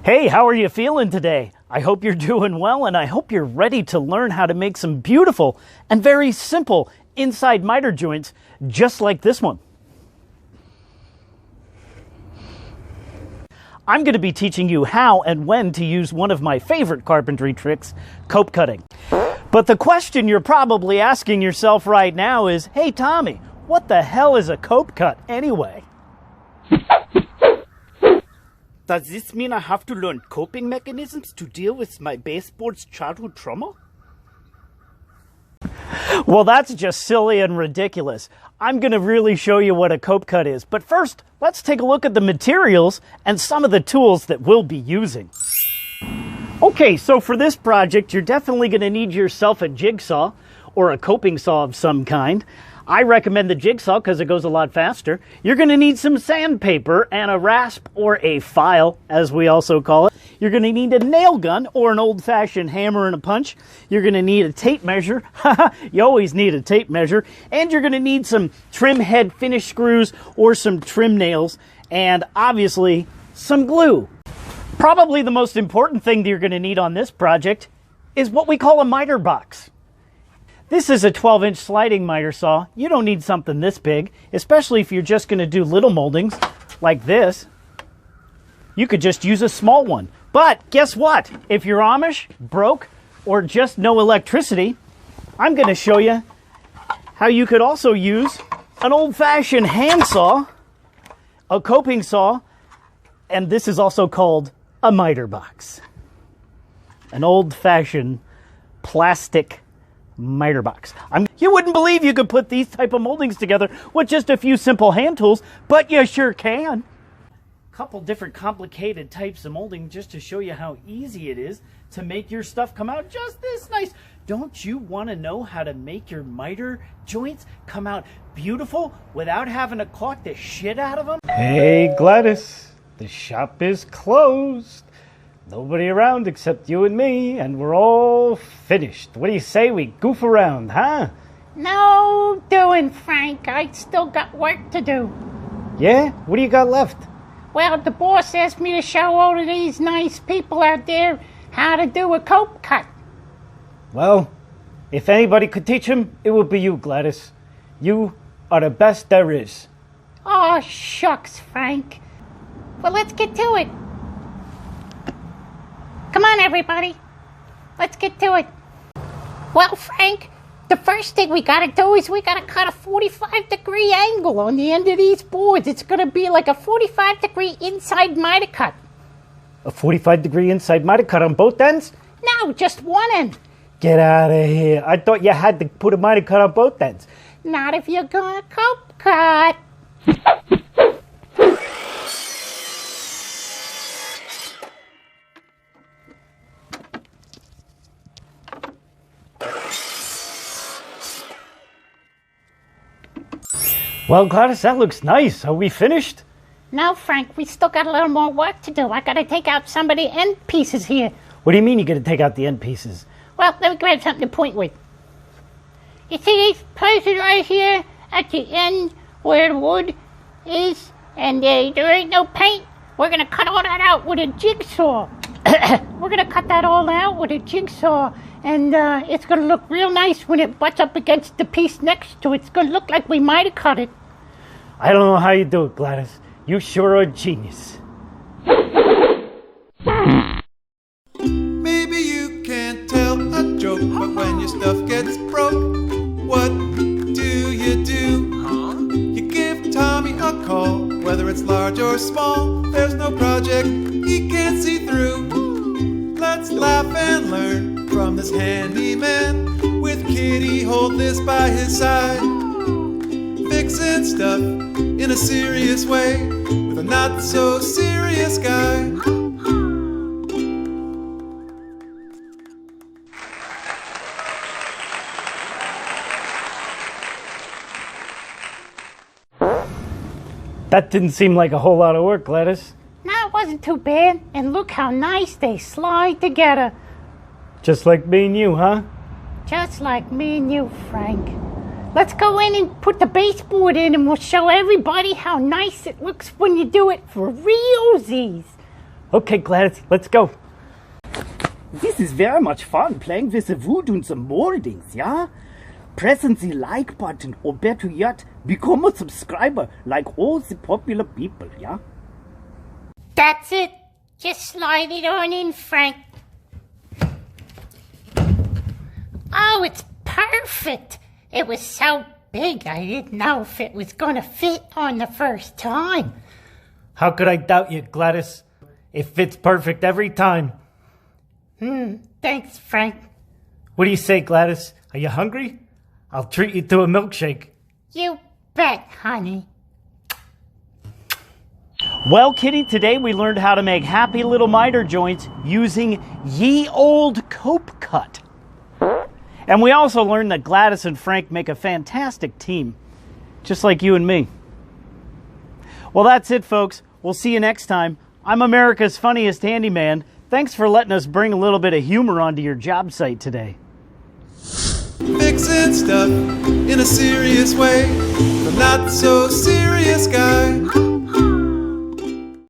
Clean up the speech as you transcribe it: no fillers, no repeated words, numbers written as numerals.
Hey, how are you feeling today? I hope you're doing well, and I hope you're ready to learn how to make some beautiful and very simple inside miter joints just like this one. I'm going to be teaching you how and when to use one of my favorite carpentry tricks, cope cutting. But the question you're probably asking yourself right now is, hey Tommy, what the hell is a cope cut anyway? Does this mean I have to learn coping mechanisms to deal with my baseboard's childhood trauma? Well, that's just silly and ridiculous. I'm going to really show you what a cope cut is. But first, let's take a look at the materials and some of the tools that we'll be using. Okay, so for this project, you're definitely going to need yourself a jigsaw or a coping saw of some kind. I recommend the jigsaw because it goes a lot faster. You're going to need some sandpaper and a rasp or a file, as we also call it. You're going to need a nail gun or an old-fashioned hammer and a punch. You're going to need a tape measure. You always need a tape measure. And you're going to need some trim head finish screws or some trim nails. And obviously, some glue. Probably the most important thing that you're going to need on this project is what we call a miter box. This is a 12-inch sliding miter saw. You don't need something this big, especially if you're just going to do little moldings like this. You could just use a small one. But guess what? If you're Amish, broke, or just no electricity, I'm going to show you how you could also use an old-fashioned handsaw, a coping saw, and this is also called a miter box. An old-fashioned plastic miter box. You wouldn't believe you could put these type of moldings together with just a few simple hand tools, but you sure can. Couple different complicated types of molding just to show you how easy it is to make your stuff come out just this nice. Don't you want to know how to make your miter joints come out beautiful without having to caulk the shit out of them? Hey Gladys, the shop is closed. Nobody around except you and me, and we're all finished. What do you say we goof around, huh? No doing, Frank. I still got work to do. Yeah? What do you got left? Well, the boss asked me to show all of these nice people out there how to do a cope cut. Well, if anybody could teach him, it would be you, Gladys. You are the best there is. Oh, shucks, Frank. Well, let's get to it. Come on, everybody. Let's get to it. Well, Frank, the first thing we gotta do is we gotta cut a 45-degree angle on the end of these boards. It's gonna be like a 45-degree inside miter cut. A 45-degree inside miter cut on both ends? No, just one end. Get out of here. I thought you had to put a miter cut on both ends. Not if you're gonna cope cut. Well, Gladys, that looks nice. Are we finished? No, Frank, we still got a little more work to do. I gotta take out some of the end pieces here. What do you mean you're going to take out the end pieces? Well, let me grab something to point with. You see these places right here at the end where the wood is, and there ain't no paint? We're gonna cut all that out with a jigsaw. We're gonna cut that all out with a jigsaw, and it's gonna look real nice when it butts up against the piece next to it. It's gonna look like we might have cut it. I don't know how you do it, Gladys. You sure are a genius. Maybe you can't tell a joke, but when your stuff gets broke, what do? You give Tommy a call, whether it's large or small. There's no project he can't see through. Let's laugh and learn from this handyman, with Kitty hold this by his side, fixing stuff in a serious way with a not so serious guy. That didn't seem like a whole lot of work, Gladys. No, it wasn't too bad. And look how nice they slide together. Just like me and you, huh? Just like me and you, Frank. Let's go in and put the baseboard in, and we'll show everybody how nice it looks when you do it for realsies. Okay, Gladys, let's go. This is very much fun, playing with the wood and the moldings, yeah? Pressing the like button, or better yet, become a subscriber like all the popular people, yeah? That's it. Just slide it on in, Frank. Oh, it's perfect. It was so big, I didn't know if it was going to fit on the first time. How could I doubt you, Gladys? It fits perfect every time. Thanks, Frank. What do you say, Gladys? Are you hungry? I'll treat you to a milkshake. You bet, honey. Well, Kitty, today we learned how to make happy little miter joints using ye old cope cut. And we also learned that Gladys and Frank make a fantastic team, just like you and me. Well, that's it, folks. We'll see you next time. I'm America's funniest handyman. Thanks for letting us bring a little bit of humor onto your job site today. Fixing stuff in a serious way. The not so serious guy.